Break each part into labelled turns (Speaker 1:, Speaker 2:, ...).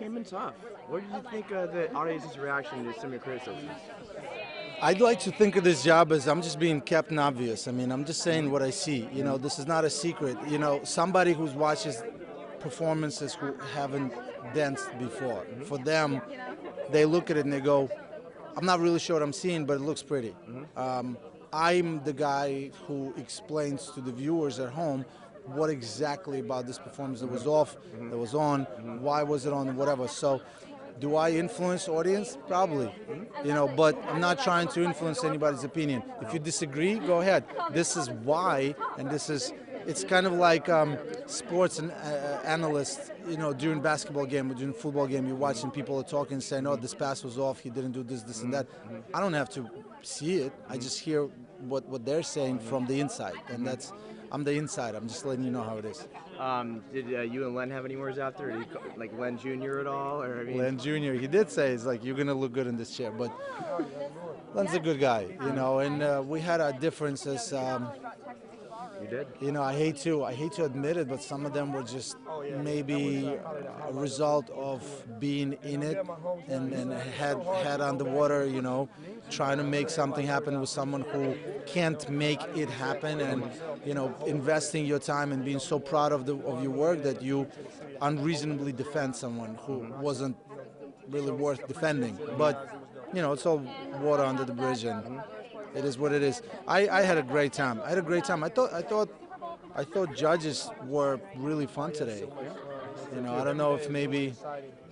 Speaker 1: came in tough. What did you think of the audience's reaction to some of your criticisms?
Speaker 2: I'd like to think of this job as I'm just being Captain Obvious. I mean, I'm just saying what I see. You know, this is not a secret. You know, somebody who watches performances who haven't danced before, for them, they look at it and they go, I'm not really sure what I'm seeing, but it looks pretty. I'm the guy who explains to the viewers at home what exactly about this performance that was off, that was on, why was it on, and whatever. So, do I influence audience? Probably, you know, but I'm not trying to influence anybody's opinion. If you disagree, go ahead. This is why, and this is, it's kind of like sports and analysts, you know, during basketball game or during football game, you're watching people are talking, saying, oh, this pass was off, he didn't do this, this, and that. I don't have to see it. I just hear what they're saying from the inside, and that's, I'm the inside. I'm just letting you know how it is.
Speaker 1: Did you and Len have any words after? Did you, like Len Jr. at all? Or, I mean...
Speaker 2: Len Jr. He did say, it's like, you're going to look good in this chair. But Len's a good guy, you know, and we had our differences.
Speaker 1: You did?
Speaker 2: You know, I hate to admit it, but some of them were just maybe a result of being in it and head on the water, you know, trying to make something happen with someone who can't make it happen, and, you know, investing your time and being so proud of your work that you unreasonably defend someone who wasn't really worth defending. But, you know, it's all water under the bridge, and it is what it is. I had a great time. I had a great time. I thought judges were really fun today. You know, I don't know if maybe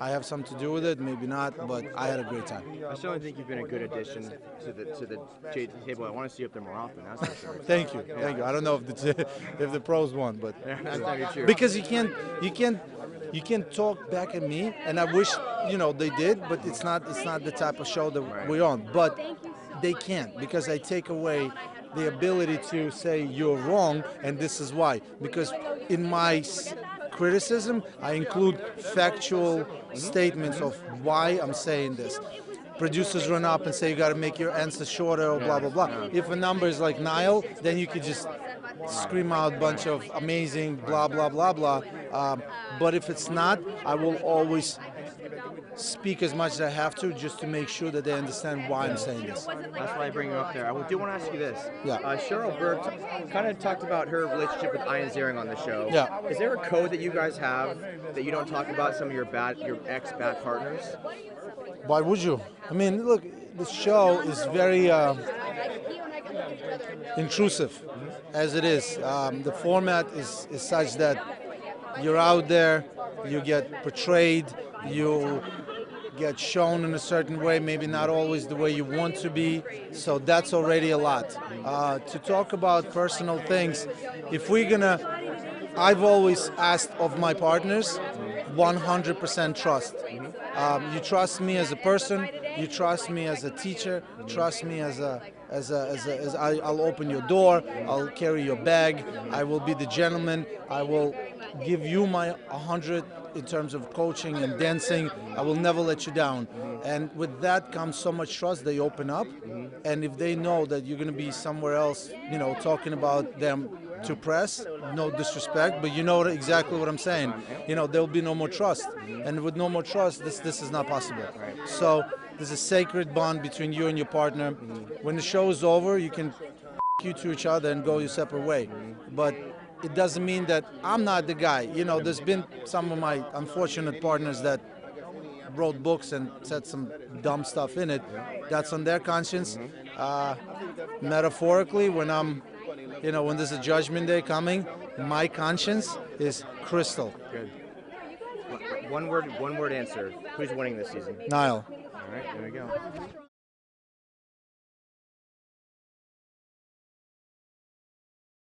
Speaker 2: I have something to do with it, maybe not, but I had a great time.
Speaker 1: I certainly think you've been a good addition to the JT table. I want to see you up there more often. That's for sure.
Speaker 2: Thank you, thank you. I don't know if the pros won, but
Speaker 1: that's true.
Speaker 2: Because you can't talk back at me, and I wish, you know, they did, but it's not the type of show that we're on. But they can't, because I take away the ability to say you're wrong and this is why. Because in my criticism, I include factual statements of why I'm saying this. Producers run up and say you got to make your answer shorter or blah, blah, blah. If a number is like Nile, then you could just scream out a bunch of amazing blah, blah, blah, blah. But if it's not, I will always speak as much as I have to, just to make sure that they understand why I'm saying this.
Speaker 1: That's why I bring you up there. I do want to ask you this.
Speaker 2: Yeah.
Speaker 1: Cheryl Berg kind of talked about her relationship with Ian Ziering on the show.
Speaker 2: Yeah.
Speaker 1: Is there a code that you guys have that you don't talk about some of your ex-bad partners?
Speaker 2: Why would you? I mean, look, the show is very intrusive, as it is. The format is such that you're out there, you get portrayed, you get shown in a certain way, maybe not always the way you want to be, so that's already a lot. To talk about personal things, if we're gonna, I've always asked of my partners 100% trust. You trust me as a person, you trust me as a teacher, trust me as I'll open your door, I'll carry your bag, I will be the gentleman, I will give you my 100 in terms of coaching and dancing. I will never let you down. And with that comes so much trust. They open up, and if they know that you're going to be somewhere else, you know, talking about them to press, no disrespect, but you know exactly what I'm saying. You know, there'll be no more trust, and with no more trust, this is not possible. So there's a sacred bond between you and your partner. When the show is over, you can you to each other and go your separate way, but it doesn't mean that I'm not the guy. You know, there's been some of my unfortunate partners that wrote books and said some dumb stuff in it. That's on their conscience. Metaphorically, when I'm, you know, when there's a judgment day coming, my conscience is crystal.
Speaker 1: Good. One word answer. Who's winning this season?
Speaker 2: Nile.
Speaker 1: All right, there we go.